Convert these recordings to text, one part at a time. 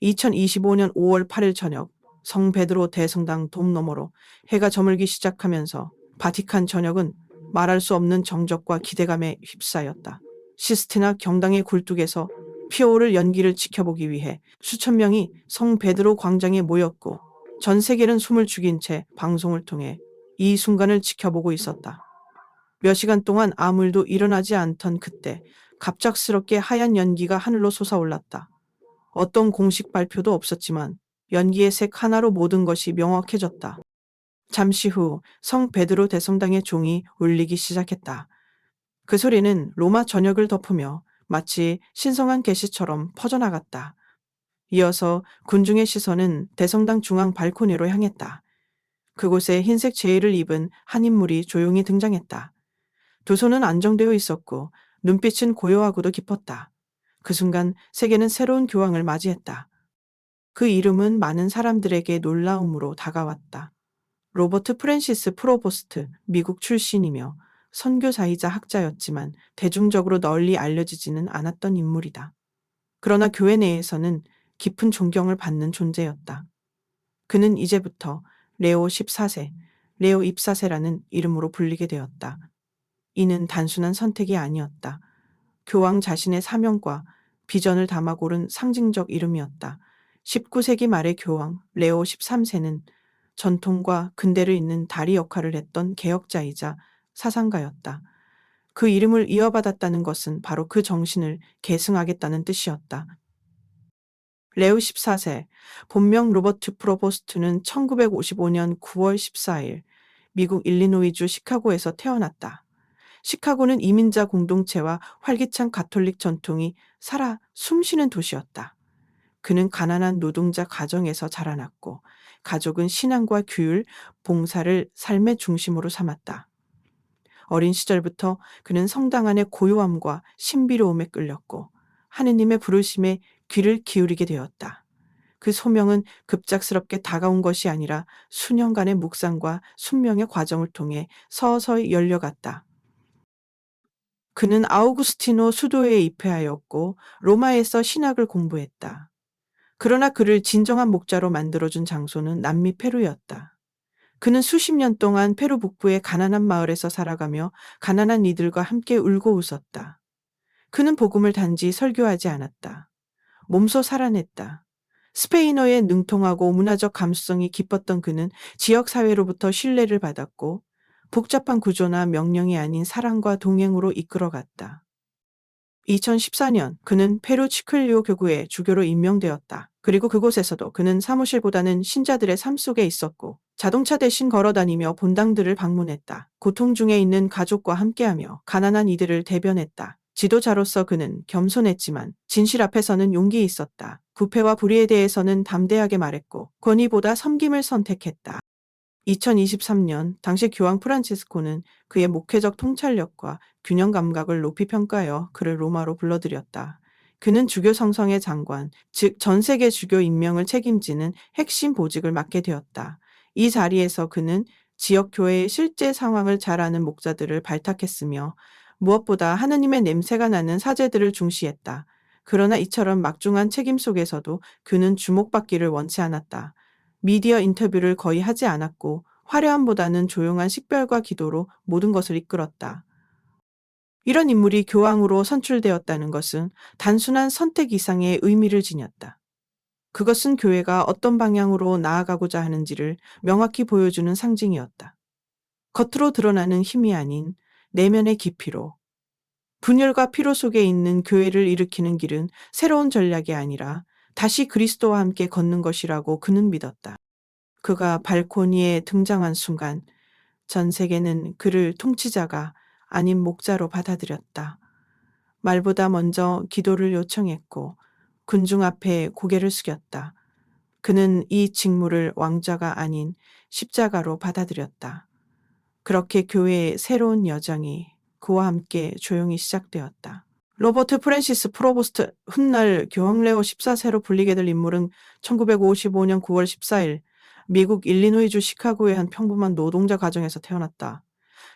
2025년 5월 8일 저녁 성 베드로 대성당 돔 너머로 해가 저물기 시작하면서 바티칸 전역은 말할 수 없는 정적과 기대감에 휩싸였다. 시스티나 경당의 굴뚝에서 피어오를 연기를 지켜보기 위해 수천 명이 성 베드로 광장에 모였고 전 세계는 숨을 죽인 채 방송을 통해 이 순간을 지켜보고 있었다. 몇 시간 동안 아무 일도 일어나지 않던 그때 갑작스럽게 하얀 연기가 하늘로 솟아올랐다. 어떤 공식 발표도 없었지만 연기의 색 하나로 모든 것이 명확해졌다. 잠시 후 성 베드로 대성당의 종이 울리기 시작했다. 그 소리는 로마 전역을 덮으며 마치 신성한 계시처럼 퍼져나갔다. 이어서 군중의 시선은 대성당 중앙 발코니로 향했다. 그곳에 흰색 제의를 입은 한 인물이 조용히 등장했다. 두 손은 안정되어 있었고 눈빛은 고요하고도 깊었다. 그 순간 세계는 새로운 교황을 맞이했다. 그 이름은 많은 사람들에게 놀라움으로 다가왔다. 로버트 프랜시스 프로보스트, 미국 출신이며 선교사이자 학자였지만 대중적으로 널리 알려지지는 않았던 인물이다. 그러나 교회 내에서는 깊은 존경을 받는 존재였다. 그는 이제부터 레오 14세, 레오 입사세라는 이름으로 불리게 되었다. 이는 단순한 선택이 아니었다. 교황 자신의 사명과 비전을 담아 고른 상징적 이름이었다. 19세기 말의 교황 레오 13세는 전통과 근대를 잇는 다리 역할을 했던 개혁자이자 사상가였다. 그 이름을 이어받았다는 것은 바로 그 정신을 계승하겠다는 뜻이었다. 레오 14세, 본명 로버트 프로보스트는 1955년 9월 14일 미국 일리노이주 시카고에서 태어났다. 시카고는 이민자 공동체와 활기찬 가톨릭 전통이 살아 숨쉬는 도시였다. 그는 가난한 노동자 가정에서 자라났고 가족은 신앙과 규율, 봉사를 삶의 중심으로 삼았다. 어린 시절부터 그는 성당 안의 고요함과 신비로움에 끌렸고 하느님의 부르심에 귀를 기울이게 되었다. 그 소명은 급작스럽게 다가온 것이 아니라 수년간의 묵상과 순명의 과정을 통해 서서히 열려갔다. 그는 아우구스티노 수도에 입회하였고 로마에서 신학을 공부했다. 그러나 그를 진정한 목자로 만들어준 장소는 남미 페루였다. 그는 수십 년 동안 페루 북부의 가난한 마을에서 살아가며 가난한 이들과 함께 울고 웃었다. 그는 복음을 단지 설교하지 않았다. 몸소 살아냈다. 스페인어에 능통하고 문화적 감수성이 깊었던 그는 지역 사회로부터 신뢰를 받았고 복잡한 구조나 명령이 아닌 사랑과 동행으로 이끌어갔다. 2014년 그는 페루 치클리오 교구의 주교로 임명되었다. 그리고 그곳에서도 그는 사무실보다는 신자들의 삶 속에 있었고 자동차 대신 걸어다니며 본당들을 방문했다. 고통 중에 있는 가족과 함께하며 가난한 이들을 대변했다. 지도자로서 그는 겸손했지만 진실 앞에서는 용기 있었다. 부패와 불의에 대해서는 담대하게 말했고 권위보다 섬김을 선택했다. 2023년 당시 교황 프란치스코는 그의 목회적 통찰력과 균형 감각을 높이 평가하여 그를 로마로 불러들였다. 그는 주교 성성의 장관, 즉 전 세계 주교 임명을 책임지는 핵심 보직을 맡게 되었다. 이 자리에서 그는 지역 교회의 실제 상황을 잘 아는 목자들을 발탁했으며 무엇보다 하느님의 냄새가 나는 사제들을 중시했다. 그러나 이처럼 막중한 책임 속에서도 그는 주목받기를 원치 않았다. 미디어 인터뷰를 거의 하지 않았고 화려함보다는 조용한 식별과 기도로 모든 것을 이끌었다. 이런 인물이 교황으로 선출되었다는 것은 단순한 선택 이상의 의미를 지녔다. 그것은 교회가 어떤 방향으로 나아가고자 하는지를 명확히 보여주는 상징이었다. 겉으로 드러나는 힘이 아닌 내면의 깊이로 분열과 피로 속에 있는 교회를 일으키는 길은 새로운 전략이 아니라 다시 그리스도와 함께 걷는 것이라고 그는 믿었다. 그가 발코니에 등장한 순간 전 세계는 그를 통치자가 아닌 목자로 받아들였다. 말보다 먼저 기도를 요청했고 군중 앞에 고개를 숙였다. 그는 이 직무를 왕좌가 아닌 십자가로 받아들였다. 그렇게 교회의 새로운 여정이 그와 함께 조용히 시작되었다. 로버트 프랜시스 프로보스트, 훗날 교황 레오 14세로 불리게 될 인물은 1955년 9월 14일 미국 일리노이주 시카고의 한 평범한 노동자 가정에서 태어났다.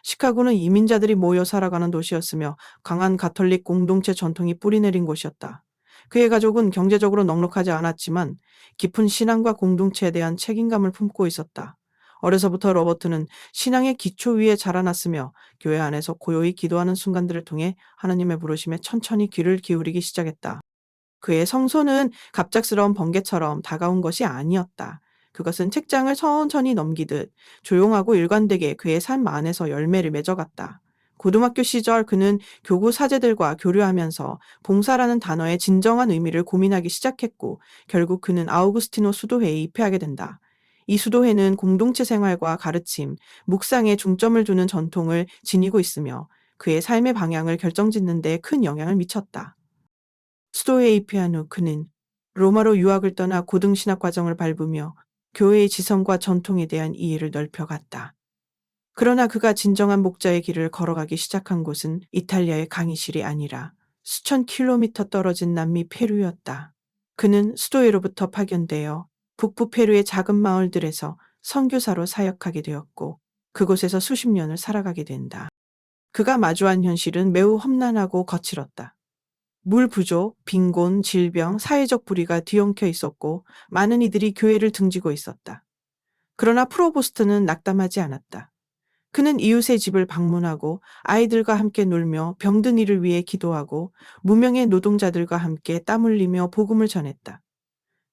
시카고는 이민자들이 모여 살아가는 도시였으며 강한 가톨릭 공동체 전통이 뿌리내린 곳이었다. 그의 가족은 경제적으로 넉넉하지 않았지만 깊은 신앙과 공동체에 대한 책임감을 품고 있었다. 어려서부터 로버트는 신앙의 기초 위에 자라났으며 교회 안에서 고요히 기도하는 순간들을 통해 하나님의 부르심에 천천히 귀를 기울이기 시작했다. 그의 성소는 갑작스러운 번개처럼 다가온 것이 아니었다. 그것은 책장을 천천히 넘기듯 조용하고 일관되게 그의 삶 안에서 열매를 맺어갔다. 고등학교 시절 그는 교구 사제들과 교류하면서 봉사라는 단어의 진정한 의미를 고민하기 시작했고, 결국 그는 아우구스티노 수도회에 입회하게 된다. 이 수도회는 공동체 생활과 가르침, 묵상에 중점을 두는 전통을 지니고 있으며 그의 삶의 방향을 결정짓는 데 큰 영향을 미쳤다. 수도에 입회한 후 그는 로마로 유학을 떠나 고등신학 과정을 밟으며 교회의 지성과 전통에 대한 이해를 넓혀갔다. 그러나 그가 진정한 목자의 길을 걸어가기 시작한 곳은 이탈리아의 강의실이 아니라 수천 킬로미터 떨어진 남미 페루였다. 그는 수도회로부터 파견되어 북부 페루의 작은 마을들에서 선교사로 사역하게 되었고, 그곳에서 수십 년을 살아가게 된다. 그가 마주한 현실은 매우 험난하고 거칠었다. 물 부족, 빈곤, 질병, 사회적 불의가 뒤엉켜 있었고 많은 이들이 교회를 등지고 있었다. 그러나 프로보스트는 낙담하지 않았다. 그는 이웃의 집을 방문하고 아이들과 함께 놀며 병든 이를 위해 기도하고 무명의 노동자들과 함께 땀 흘리며 복음을 전했다.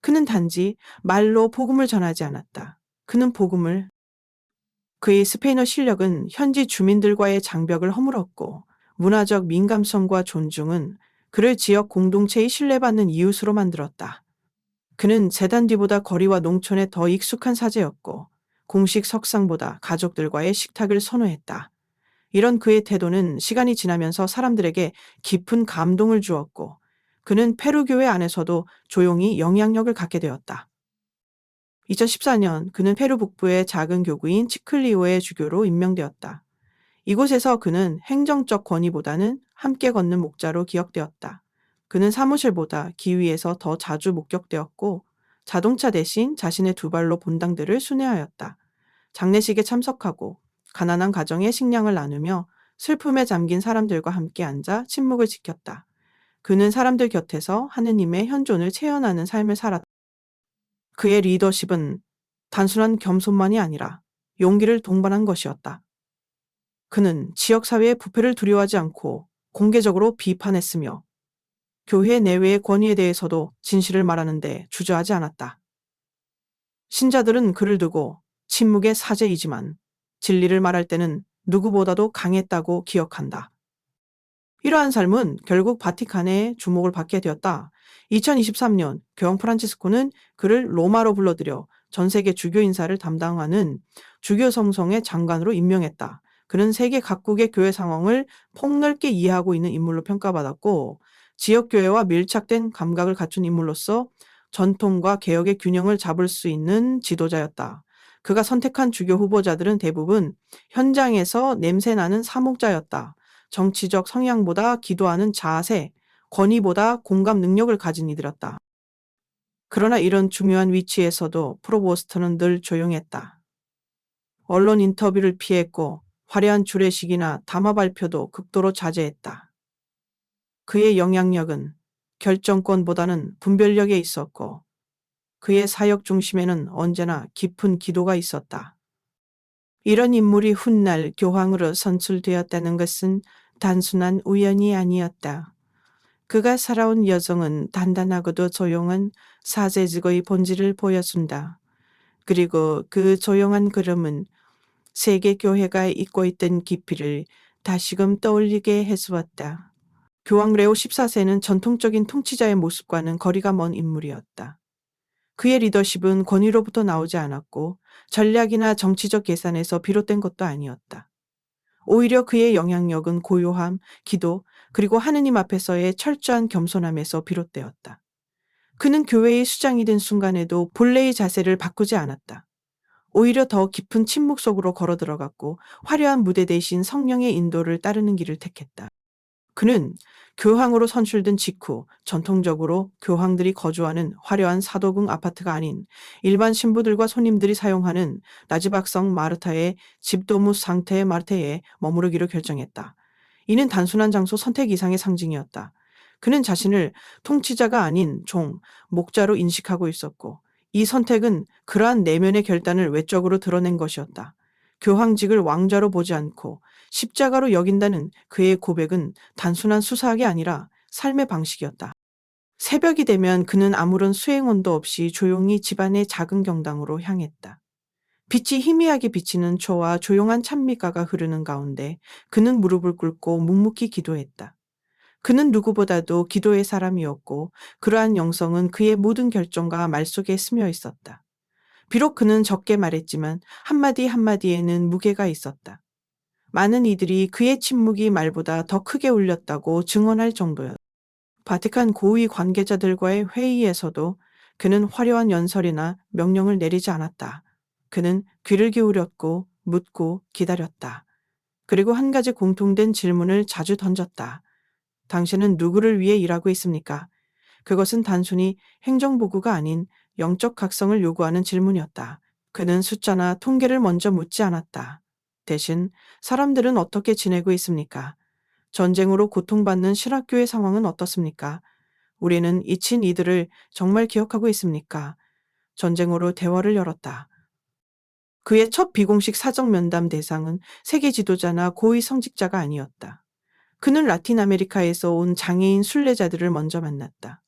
그는 단지 말로 복음을 전하지 않았다. 그는 복음을 그의 스페인어 실력은 현지 주민들과의 장벽을 허물었고, 문화적 민감성과 존중은 그를 지역 공동체의 신뢰받는 이웃으로 만들었다. 그는 재단 뒤보다 거리와 농촌에 더 익숙한 사제였고, 공식 석상보다 가족들과의 식탁을 선호했다. 이런 그의 태도는 시간이 지나면서 사람들에게 깊은 감동을 주었고, 그는 페루 교회 안에서도 조용히 영향력을 갖게 되었다. 2014년 그는 페루 북부의 작은 교구인 치클리오의 주교로 임명되었다. 이곳에서 그는 행정적 권위보다는 함께 걷는 목자로 기억되었다. 그는 사무실보다 길 위에서 더 자주 목격되었고, 자동차 대신 자신의 두 발로 본당들을 순회하였다. 장례식에 참석하고 가난한 가정의 식량을 나누며 슬픔에 잠긴 사람들과 함께 앉아 침묵을 지켰다. 그는 사람들 곁에서 하느님의 현존을 체현하는 삶을 살았다. 그의 리더십은 단순한 겸손만이 아니라 용기를 동반한 것이었다. 그는 지역사회의 부패를 두려워하지 않고 공개적으로 비판했으며 교회 내외의 권위에 대해서도 진실을 말하는데 주저하지 않았다. 신자들은 그를 두고 침묵의 사제이지만 진리를 말할 때는 누구보다도 강했다고 기억한다. 이러한 삶은 결국 바티칸의 주목을 받게 되었다. 2023년 교황 프란치스코는 그를 로마로 불러들여 전 세계 주교 인사를 담당하는 주교 성성의 장관으로 임명했다. 그는 세계 각국의 교회 상황을 폭넓게 이해하고 있는 인물로 평가받았고, 지역교회와 밀착된 감각을 갖춘 인물로서 전통과 개혁의 균형을 잡을 수 있는 지도자였다. 그가 선택한 주교 후보자들은 대부분 현장에서 냄새나는 사목자였다. 정치적 성향보다 기도하는 자세, 권위보다 공감 능력을 가진 이들이었다. 그러나 이런 중요한 위치에서도 프로보스트는 늘 조용했다. 언론 인터뷰를 피했고 화려한 주례식이나 담화 발표도 극도로 자제했다. 그의 영향력은 결정권보다는 분별력에 있었고, 그의 사역 중심에는 언제나 깊은 기도가 있었다. 이런 인물이 훗날 교황으로 선출되었다는 것은 단순한 우연이 아니었다. 그가 살아온 여정은 단단하고도 조용한 사제직의 본질을 보여준다. 그리고 그 조용한 걸음은 세계 교회가 잊고 있던 깊이를 다시금 떠올리게 해주었다. 교황 레오 14세는 전통적인 통치자의 모습과는 거리가 먼 인물이었다. 그의 리더십은 권위로부터 나오지 않았고 전략이나 정치적 계산에서 비롯된 것도 아니었다. 오히려 그의 영향력은 고요함, 기도, 그리고 하느님 앞에서의 철저한 겸손함에서 비롯되었다. 그는 교회의 수장이 된 순간에도 본래의 자세를 바꾸지 않았다. 오히려 더 깊은 침묵 속으로 걸어 들어갔고 화려한 무대 대신 성령의 인도를 따르는 길을 택했다. 그는 교황으로 선출된 직후 전통적으로 교황들이 거주하는 화려한 사도궁 아파트가 아닌 일반 신부들과 손님들이 사용하는 나지박성 마르타의 집도무 상태의 마르테에 머무르기로 결정했다. 이는 단순한 장소 선택 이상의 상징이었다. 그는 자신을 통치자가 아닌 종, 목자로 인식하고 있었고, 이 선택은 그러한 내면의 결단을 외적으로 드러낸 것이었다. 교황직을 왕좌로 보지 않고 십자가로 여긴다는 그의 고백은 단순한 수사학이 아니라 삶의 방식이었다. 새벽이 되면 그는 아무런 수행원도 없이 조용히 집안의 작은 경당으로 향했다. 빛이 희미하게 비치는 초와 조용한 찬미가가 흐르는 가운데 그는 무릎을 꿇고 묵묵히 기도했다. 그는 누구보다도 기도의 사람이었고 그러한 영성은 그의 모든 결정과 말 속에 스며 있었다. 비록 그는 적게 말했지만 한마디 한마디에는 무게가 있었다. 많은 이들이 그의 침묵이 말보다 더 크게 울렸다고 증언할 정도였다. 바티칸 고위 관계자들과의 회의에서도 그는 화려한 연설이나 명령을 내리지 않았다. 그는 귀를 기울였고 묻고 기다렸다. 그리고 한 가지 공통된 질문을 자주 던졌다. 당신은 누구를 위해 일하고 있습니까? 그것은 단순히 행정보고가 아닌 영적 각성을 요구하는 질문이었다. 그는 숫자나 통계를 먼저 묻지 않았다. 대신 사람들은 어떻게 지내고 있습니까? 전쟁으로 고통받는 실학교의 상황은 어떻습니까? 우리는 잊힌 이들을 정말 기억하고 있습니까? 전쟁으로 대화를 열었다. 그의 첫 비공식 사적 면담 대상은 세계 지도자나 고위 성직자가 아니었다. 그는 라틴 아메리카에서 온 장애인 순례자들을 먼저 만났다.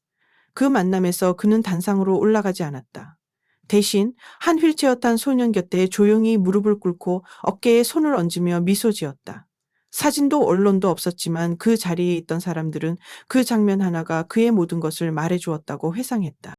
그 만남에서 그는 단상으로 올라가지 않았다. 대신 한 휠체어 탄 소년 곁에 조용히 무릎을 꿇고 어깨에 손을 얹으며 미소 지었다. 사진도 언론도 없었지만 그 자리에 있던 사람들은 그 장면 하나가 그의 모든 것을 말해주었다고 회상했다.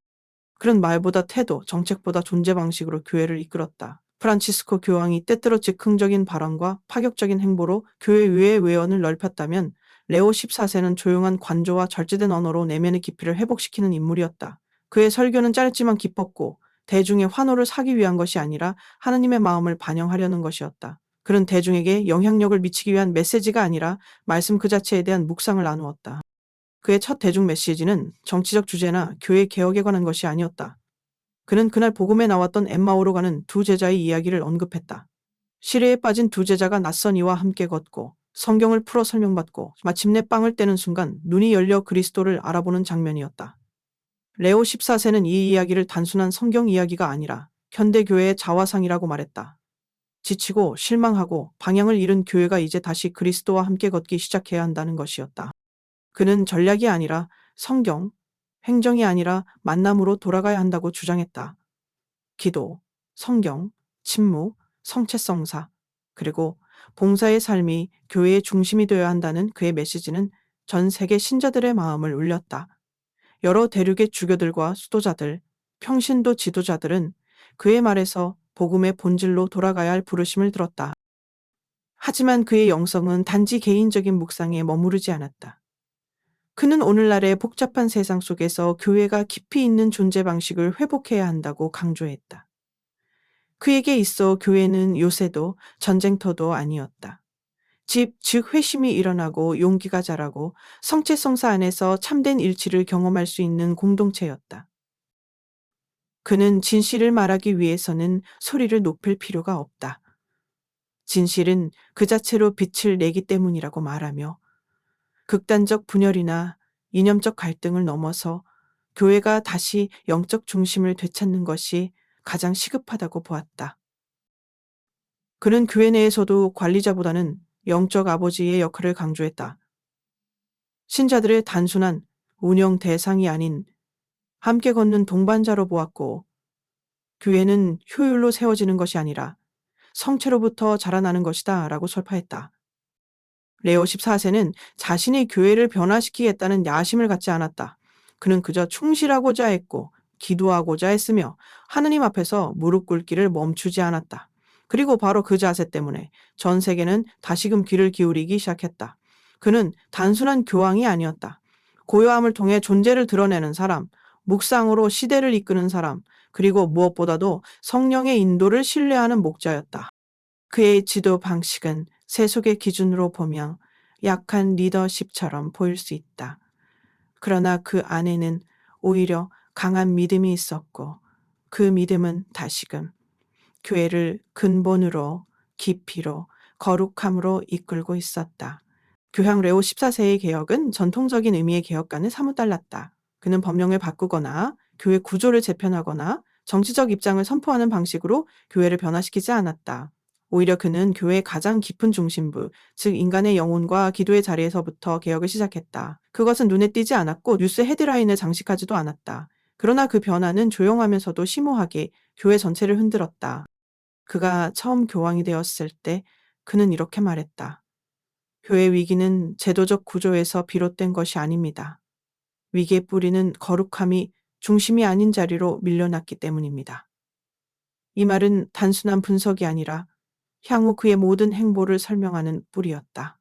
그런 말보다 태도, 정책보다 존재 방식으로 교회를 이끌었다. 프란치스코 교황이 때때로 즉흥적인 발언과 파격적인 행보로 교회 외의 외연을 넓혔다면 레오 14세는 조용한 관조와 절제된 언어로 내면의 깊이를 회복시키는 인물이었다. 그의 설교는 짧지만 깊었고 대중의 환호를 사기 위한 것이 아니라 하나님의 마음을 반영하려는 것이었다. 그는 대중에게 영향력을 미치기 위한 메시지가 아니라 말씀 그 자체에 대한 묵상을 나누었다. 그의 첫 대중 메시지는 정치적 주제나 교회 개혁에 관한 것이 아니었다. 그는 그날 복음에 나왔던 엠마오로 가는 두 제자의 이야기를 언급했다. 시레에 빠진 두 제자가 낯선 이와 함께 걷고 성경을 풀어 설명받고 마침내 빵을 떼는 순간 눈이 열려 그리스도를 알아보는 장면이었다. 레오 14세는 이 이야기를 단순한 성경 이야기가 아니라 현대교회의 자화상이라고 말했다. 지치고 실망하고 방향을 잃은 교회가 이제 다시 그리스도와 함께 걷기 시작해야 한다는 것이었다. 그는 전략이 아니라 성경, 행정이 아니라 만남으로 돌아가야 한다고 주장했다. 기도, 성경, 침묵, 성체성사, 그리고 봉사의 삶이 교회의 중심이 되어야 한다는 그의 메시지는 전 세계 신자들의 마음을 울렸다. 여러 대륙의 주교들과 수도자들, 평신도 지도자들은 그의 말에서 복음의 본질로 돌아가야 할 부르심을 들었다. 하지만 그의 영성은 단지 개인적인 묵상에 머무르지 않았다. 그는 오늘날의 복잡한 세상 속에서 교회가 깊이 있는 존재 방식을 회복해야 한다고 강조했다. 그에게 있어 교회는 요새도 전쟁터도 아니었다. 집, 즉 회심이 일어나고 용기가 자라고 성체성사 안에서 참된 일치를 경험할 수 있는 공동체였다. 그는 진실을 말하기 위해서는 소리를 높일 필요가 없다. 진실은 그 자체로 빛을 내기 때문이라고 말하며 극단적 분열이나 이념적 갈등을 넘어서 교회가 다시 영적 중심을 되찾는 것이 가장 시급하다고 보았다. 그는 교회 내에서도 관리자보다는 영적 아버지의 역할을 강조했다. 신자들의 단순한 운영 대상이 아닌 함께 걷는 동반자로 보았고, 교회는 효율로 세워지는 것이 아니라 성체로부터 자라나는 것이다 라고 설파했다. 레오 14세는 자신의 교회를 변화시키겠다는 야심을 갖지 않았다. 그는 그저 충실하고자 했고 기도하고자 했으며 하느님 앞에서 무릎 꿇기를 멈추지 않았다. 그리고 바로 그 자세 때문에 전 세계는 다시금 귀를 기울이기 시작했다. 그는 단순한 교황이 아니었다. 고요함을 통해 존재를 드러내는 사람, 묵상으로 시대를 이끄는 사람, 그리고 무엇보다도 성령의 인도를 신뢰하는 목자였다. 그의 지도 방식은 세속의 기준으로 보면 약한 리더십처럼 보일 수 있다. 그러나 그 안에는 오히려 강한 믿음이 있었고 그 믿음은 다시금 교회를 근본으로 깊이로 거룩함으로 이끌고 있었다. 교황 레오 14세의 개혁은 전통적인 의미의 개혁과는 사뭇 달랐다. 그는 법령을 바꾸거나 교회 구조를 재편하거나 정치적 입장을 선포하는 방식으로 교회를 변화시키지 않았다. 오히려 그는 교회의 가장 깊은 중심부, 즉 인간의 영혼과 기도의 자리에서부터 개혁을 시작했다. 그것은 눈에 띄지 않았고 뉴스 헤드라인을 장식하지도 않았다. 그러나 그 변화는 조용하면서도 심오하게 교회 전체를 흔들었다. 그가 처음 교황이 되었을 때 그는 이렇게 말했다. 교회 위기는 제도적 구조에서 비롯된 것이 아닙니다. 위기의 뿌리는 거룩함이 중심이 아닌 자리로 밀려났기 때문입니다. 이 말은 단순한 분석이 아니라 향후 그의 모든 행보를 설명하는 뿌리였다.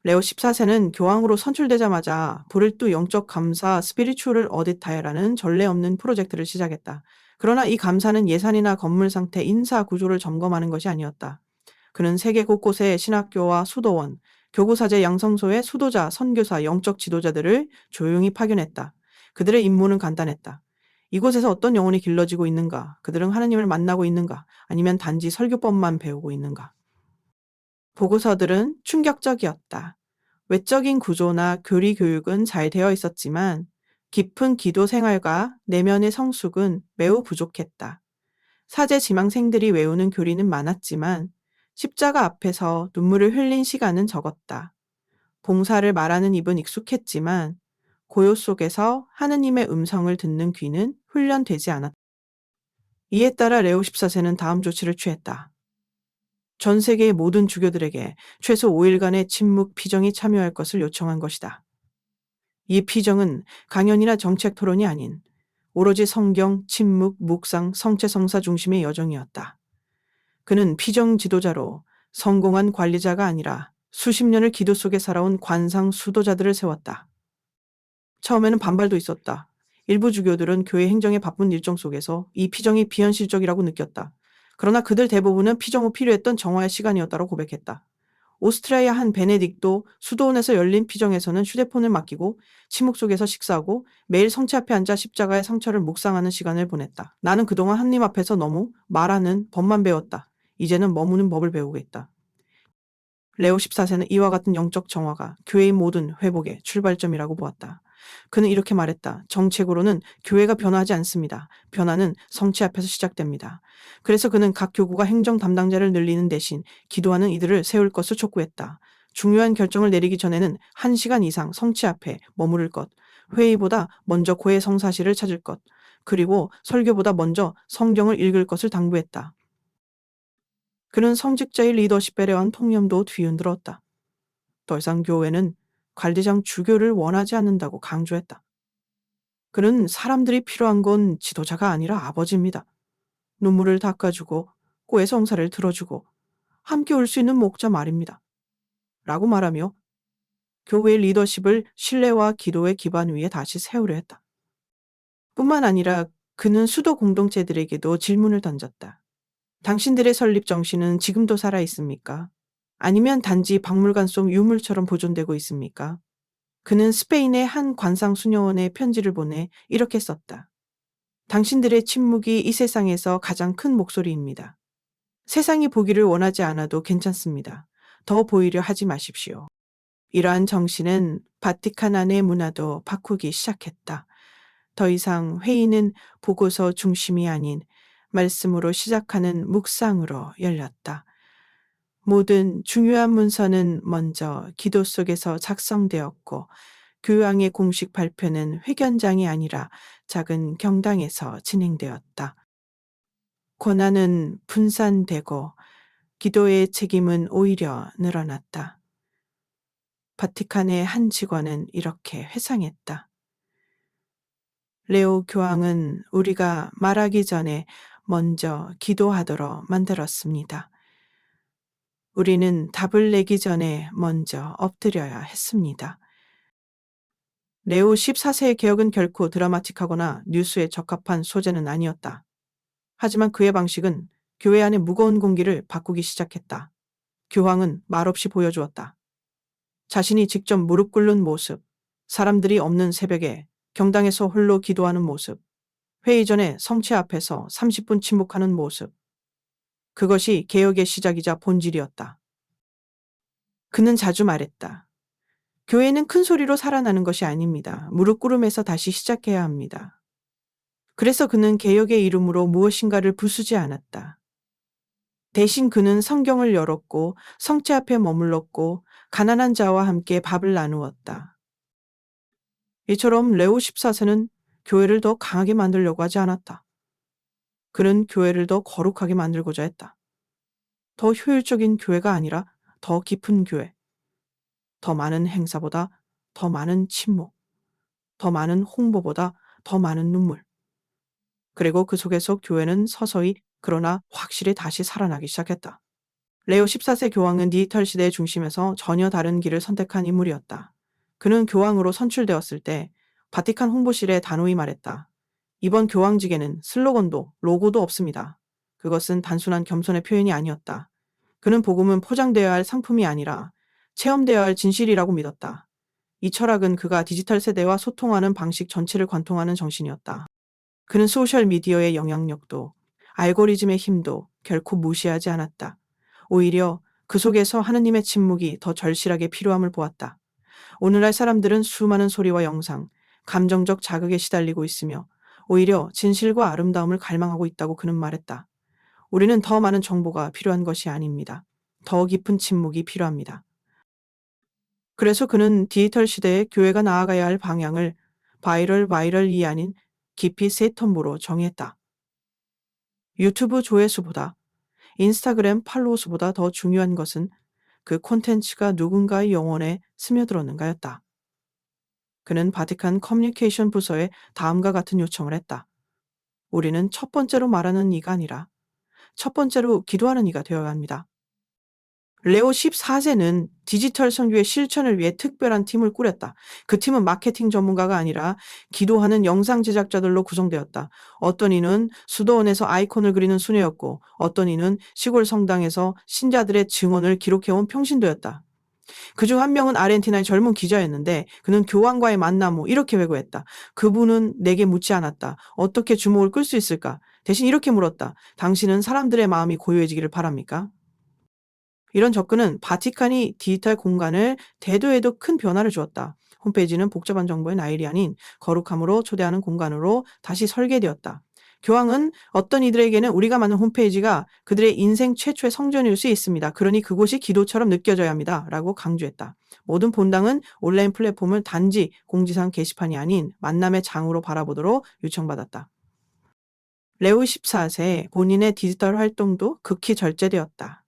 레오 14세는 교황으로 선출되자마자 불을뚜 영적 감사 스피리추얼 어디타이라는 전례 없는 프로젝트를 시작했다. 그러나 이 감사는 예산이나 건물 상태, 인사 구조를 점검하는 것이 아니었다. 그는 세계 곳곳의 신학교와 수도원, 교구사제 양성소의 수도자, 선교사, 영적 지도자들을 조용히 파견했다. 그들의 임무는 간단했다. 이곳에서 어떤 영혼이 길러지고 있는가? 그들은 하나님을 만나고 있는가? 아니면 단지 설교법만 배우고 있는가? 보고서들은 충격적이었다. 외적인 구조나 교리 교육은 잘 되어 있었지만 깊은 기도 생활과 내면의 성숙은 매우 부족했다. 사제 지망생들이 외우는 교리는 많았지만 십자가 앞에서 눈물을 흘린 시간은 적었다. 봉사를 말하는 입은 익숙했지만 고요 속에서 하느님의 음성을 듣는 귀는 훈련되지 않았다. 이에 따라 레오 14세는 다음 조치를 취했다. 전 세계의 모든 주교들에게 최소 5일간의 침묵 피정이 참여할 것을 요청한 것이다. 이 피정은 강연이나 정책 토론이 아닌 오로지 성경, 침묵, 묵상, 성체성사 중심의 여정이었다. 그는 피정 지도자로 성공한 관리자가 아니라 수십 년을 기도 속에 살아온 관상 수도자들을 세웠다. 처음에는 반발도 있었다. 일부 주교들은 교회 행정의 바쁜 일정 속에서 이 피정이 비현실적이라고 느꼈다. 그러나 그들 대부분은 피정 후 필요했던 정화의 시간이었다고 고백했다. 오스트리아의 한 베네딕도 수도원에서 열린 피정에서는 휴대폰을 맡기고 침묵 속에서 식사하고 매일 성체 앞에 앉아 십자가의 상처를 묵상하는 시간을 보냈다. 나는 그동안 하나님 앞에서 너무 말하는 법만 배웠다. 이제는 머무는 법을 배우겠다. 레오 14세는 이와 같은 영적 정화가 교회의 모든 회복의 출발점이라고 보았다. 그는 이렇게 말했다. 정책으로는 교회가 변화하지 않습니다. 변화는 성체 앞에서 시작됩니다. 그래서 그는 각 교구가 행정 담당자를 늘리는 대신 기도하는 이들을 세울 것을 촉구했다. 중요한 결정을 내리기 전에는 1시간 이상 성체 앞에 머무를 것, 회의보다 먼저 고해 성사실을 찾을 것, 그리고 설교보다 먼저 성경을 읽을 것을 당부했다. 그는 성직자의 리더십 배려한 통념도 뒤흔들었다. 더 이상 교회는 관리장 주교를 원하지 않는다고 강조했다. 그는 사람들이 필요한 건 지도자가 아니라 아버지입니다. 눈물을 닦아주고 꼬의 성사를 들어주고 함께 올 수 있는 목자 말입니다. 라고 말하며 교회의 리더십을 신뢰와 기도의 기반 위에 다시 세우려 했다. 뿐만 아니라 그는 수도 공동체들에게도 질문을 던졌다. 당신들의 설립 정신은 지금도 살아 있습니까? 아니면 단지 박물관 속 유물처럼 보존되고 있습니까? 그는 스페인의 한 관상 수녀원에 편지를 보내 이렇게 썼다. 당신들의 침묵이 이 세상에서 가장 큰 목소리입니다. 세상이 보기를 원하지 않아도 괜찮습니다. 더 보이려 하지 마십시오. 이러한 정신은 바티칸 안의 문화도 바꾸기 시작했다. 더 이상 회의는 보고서 중심이 아닌 말씀으로 시작하는 묵상으로 열렸다. 모든 중요한 문서는 먼저 기도 속에서 작성되었고 교황의 공식 발표는 회견장이 아니라 작은 경당에서 진행되었다. 권한은 분산되고 기도의 책임은 오히려 늘어났다. 바티칸의 한 직원은 이렇게 회상했다. 레오 교황은 우리가 말하기 전에 먼저 기도하도록 만들었습니다. 우리는 답을 내기 전에 먼저 엎드려야 했습니다. 레오 14세의 개혁은 결코 드라마틱하거나 뉴스에 적합한 소재는 아니었다. 하지만 그의 방식은 교회 안의 무거운 공기를 바꾸기 시작했다. 교황은 말없이 보여주었다. 자신이 직접 무릎 꿇는 모습, 사람들이 없는 새벽에 경당에서 홀로 기도하는 모습, 회의 전에 성체 앞에서 30분 침묵하는 모습. 그것이 개혁의 시작이자 본질이었다. 그는 자주 말했다. 교회는 큰 소리로 살아나는 것이 아닙니다. 무릎 꿇음에서 다시 시작해야 합니다. 그래서 그는 개혁의 이름으로 무엇인가를 부수지 않았다. 대신 그는 성경을 열었고 성체 앞에 머물렀고 가난한 자와 함께 밥을 나누었다. 이처럼 레오 14세는 교회를 더 강하게 만들려고 하지 않았다. 그는 교회를 더 거룩하게 만들고자 했다. 더 효율적인 교회가 아니라 더 깊은 교회, 더 많은 행사보다 더 많은 침묵, 더 많은 홍보보다 더 많은 눈물. 그리고 그 속에서 교회는 서서히 그러나 확실히 다시 살아나기 시작했다. 레오 14세 교황은 디지털 시대의 중심에서 전혀 다른 길을 선택한 인물이었다. 그는 교황으로 선출되었을 때 바티칸 홍보실에 단호히 말했다. 이번 교황직에는 슬로건도 로고도 없습니다. 그것은 단순한 겸손의 표현이 아니었다. 그는 복음은 포장되어야 할 상품이 아니라 체험되어야 할 진실이라고 믿었다. 이 철학은 그가 디지털 세대와 소통하는 방식 전체를 관통하는 정신이었다. 그는 소셜미디어의 영향력도 알고리즘의 힘도 결코 무시하지 않았다. 오히려 그 속에서 하느님의 침묵이 더 절실하게 필요함을 보았다. 오늘날 사람들은 수많은 소리와 영상, 감정적 자극에 시달리고 있으며 오히려 진실과 아름다움을 갈망하고 있다고 그는 말했다. 우리는 더 많은 정보가 필요한 것이 아닙니다. 더 깊은 침묵이 필요합니다. 그래서 그는 디지털 시대에 교회가 나아가야 할 방향을 바이럴이 아닌 깊이 세 텀보로 정했다. 유튜브 조회수보다 인스타그램 팔로우 수보다 더 중요한 것은 그 콘텐츠가 누군가의 영혼에 스며들었는가였다. 그는 바티칸 커뮤니케이션 부서에 다음과 같은 요청을 했다. 우리는 첫 번째로 말하는 이가 아니라 첫 번째로 기도하는 이가 되어야 합니다. 레오 14세는 디지털 선교의 실천을 위해 특별한 팀을 꾸렸다. 그 팀은 마케팅 전문가가 아니라 기도하는 영상 제작자들로 구성되었다. 어떤 이는 수도원에서 아이콘을 그리는 수녀였고 어떤 이는 시골 성당에서 신자들의 증언을 기록해온 평신도였다. 그중 한 명은 아르헨티나의 젊은 기자였는데 그는 교황과의 만남 후 이렇게 회고했다. 그분은 내게 묻지 않았다. 어떻게 주목을 끌 수 있을까? 대신 이렇게 물었다. 당신은 사람들의 마음이 고요해지기를 바랍니까? 이런 접근은 바티칸이 디지털 공간을 대도에도 큰 변화를 주었다. 홈페이지는 복잡한 정보의 나일이 아닌 거룩함으로 초대하는 공간으로 다시 설계되었다. 교황은 어떤 이들에게는 우리가 만든 홈페이지가 그들의 인생 최초의 성전일 수 있습니다. 그러니 그곳이 기도처럼 느껴져야 합니다. 라고 강조했다. 모든 본당은 온라인 플랫폼을 단지 공지사항 게시판이 아닌 만남의 장으로 바라보도록 요청받았다. 레오 14세 본인의 디지털 활동도 극히 절제되었다.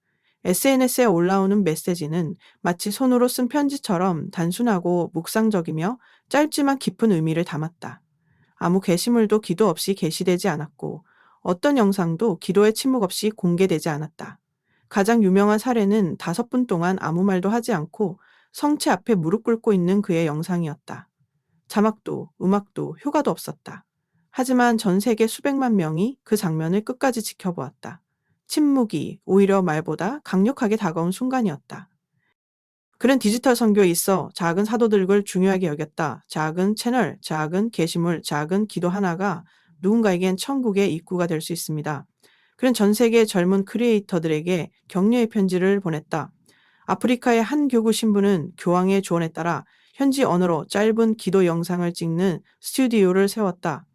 SNS에 올라오는 메시지는 마치 손으로 쓴 편지처럼 단순하고 묵상적이며 짧지만 깊은 의미를 담았다. 아무 게시물도 기도 없이 게시되지 않았고 어떤 영상도 기도의 침묵 없이 공개되지 않았다. 가장 유명한 사례는 5분 동안 아무 말도 하지 않고 성체 앞에 무릎 꿇고 있는 그의 영상이었다. 자막도 음악도 효과도 없었다. 하지만 전 세계 수백만 명이 그 장면을 끝까지 지켜보았다. 침묵이 오히려 말보다 강력하게 다가온 순간이었다. 그는 디지털 선교에 있어 작은 사도들을 중요하게 여겼다. 작은 채널, 작은 게시물, 작은 기도 하나가 누군가에겐 천국의 입구가 될 수 있습니다. 그는 전 세계 젊은 크리에이터들에게 격려의 편지를 보냈다. 아프리카의 한 교구 신부는 교황의 조언에 따라 현지 언어로 짧은 기도 영상을 찍는 스튜디오를 세웠다.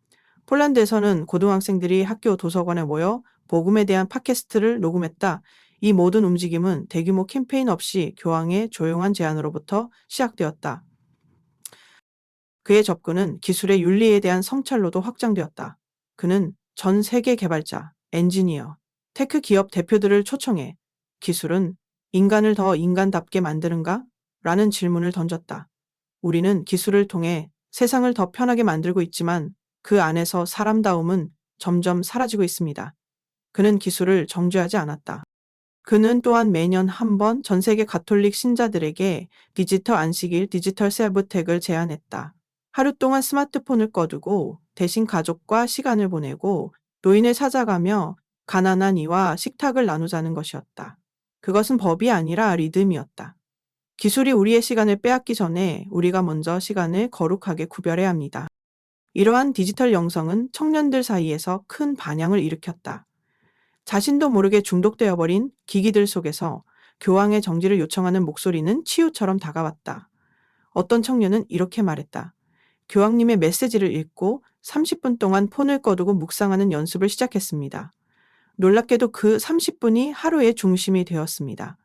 폴란드에서는 고등학생들이 학교 도서관에 모여 복음에 대한 팟캐스트를 녹음했다. 이 모든 움직임은 대규모 캠페인 없이 교황의 조용한 제안으로부터 시작되었다. 그의 접근은 기술의 윤리에 대한 성찰로도 확장되었다. 그는 전 세계 개발자, 엔지니어, 테크 기업 대표들을 초청해 기술은 인간을 더 인간답게 만드는가? 라는 질문을 던졌다. 우리는 기술을 통해 세상을 더 편하게 만들고 있지만 그 안에서 사람다움은 점점 사라지고 있습니다. 그는 기술을 정죄하지 않았다. 그는 또한 매년 한 번 전 세계 가톨릭 신자들에게 디지털 안식일, 디지털 세브텍을 제안했다. 하루 동안 스마트폰을 꺼두고 대신 가족과 시간을 보내고 노인을 찾아가며 가난한 이와 식탁을 나누자는 것이었다. 그것은 법이 아니라 리듬이었다. 기술이 우리의 시간을 빼앗기 전에 우리가 먼저 시간을 거룩하게 구별해야 합니다. 이러한 디지털 영성은 청년들 사이에서 큰 반향을 일으켰다. 자신도 모르게 중독되어 버린 기기들 속에서 교황의 정지를 요청하는 목소리는 치유처럼 다가왔다. 어떤 청년은 이렇게 말했다. 교황님의 메시지를 읽고 30분 동안 폰을 꺼두고 묵상하는 연습을 시작했습니다. 놀랍게도 그 30분이 하루의 중심이 되었습니다.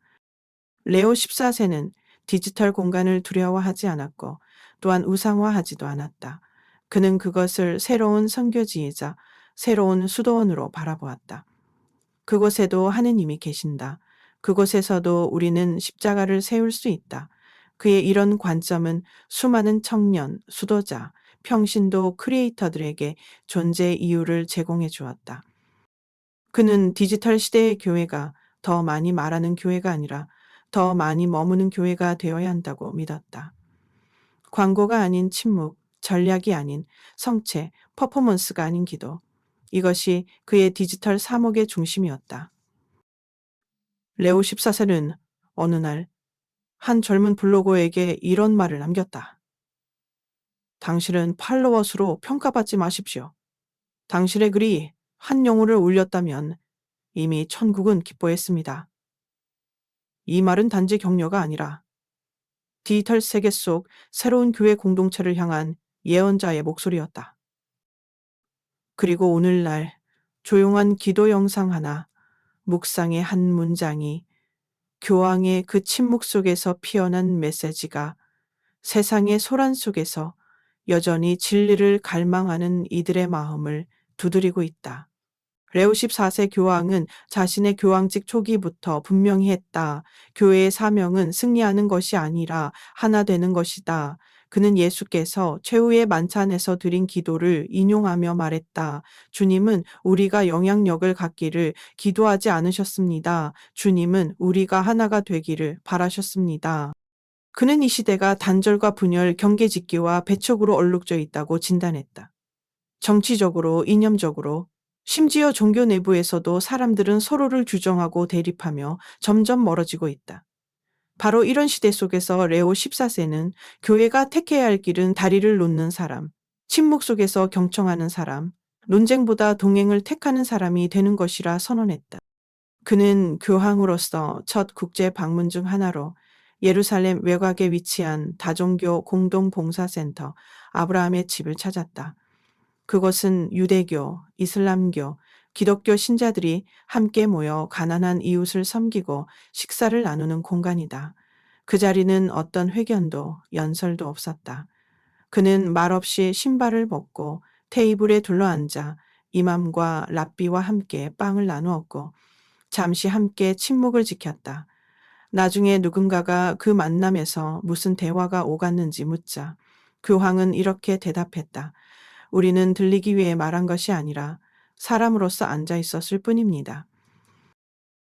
레오 14세는 디지털 공간을 두려워하지 않았고 또한 우상화하지도 않았다. 그는 그것을 새로운 선교지이자 새로운 수도원으로 바라보았다. 그곳에도 하느님이 계신다. 그곳에서도 우리는 십자가를 세울 수 있다. 그의 이런 관점은 수많은 청년, 수도자, 평신도 크리에이터들에게 존재의 이유를 제공해 주었다. 그는 디지털 시대의 교회가 더 많이 말하는 교회가 아니라 더 많이 머무는 교회가 되어야 한다고 믿었다. 광고가 아닌 침묵, 전략이 아닌 성체, 퍼포먼스가 아닌 기도. 이것이 그의 디지털 사목의 중심이었다. 레오 14세는 어느 날 한 젊은 블로거에게 이런 말을 남겼다. 당신은 팔로워 수로 평가받지 마십시오. 당신의 글이 한 영혼을 울렸다면 이미 천국은 기뻐했습니다. 이 말은 단지 격려가 아니라 디지털 세계 속 새로운 교회 공동체를 향한 예언자의 목소리였다. 그리고 오늘날 조용한 기도 영상 하나, 묵상의 한 문장이 교황의 그 침묵 속에서 피어난 메시지가 세상의 소란 속에서 여전히 진리를 갈망하는 이들의 마음을 두드리고 있다. 레오 14세 교황은 자신의 교황직 초기부터 분명히 했다. 교회의 사명은 승리하는 것이 아니라 하나 되는 것이다. 그는 예수께서 최후의 만찬에서 드린 기도를 인용하며 말했다. 주님은 우리가 영향력을 갖기를 기도하지 않으셨습니다. 주님은 우리가 하나가 되기를 바라셨습니다. 그는 이 시대가 단절과 분열, 경계짓기와 배척으로 얼룩져 있다고 진단했다. 정치적으로, 이념적으로, 심지어 종교 내부에서도 사람들은 서로를 규정하고 대립하며 점점 멀어지고 있다. 바로 이런 시대 속에서 레오 14세는 교회가 택해야 할 길은 다리를 놓는 사람, 침묵 속에서 경청하는 사람, 논쟁보다 동행을 택하는 사람이 되는 것이라 선언했다. 그는 교황으로서 첫 국제 방문 중 하나로 예루살렘 외곽에 위치한 다종교 공동봉사센터 아브라함의 집을 찾았다. 그것은 유대교, 이슬람교, 기독교 신자들이 함께 모여 가난한 이웃을 섬기고 식사를 나누는 공간이다. 그 자리는 어떤 회견도 연설도 없었다. 그는 말없이 신발을 벗고 테이블에 둘러앉아 이맘과 랍비와 함께 빵을 나누었고 잠시 함께 침묵을 지켰다. 나중에 누군가가 그 만남에서 무슨 대화가 오갔는지 묻자 교황은 이렇게 대답했다. 우리는 들리기 위해 말한 것이 아니라 사람으로서 앉아 있었을 뿐입니다.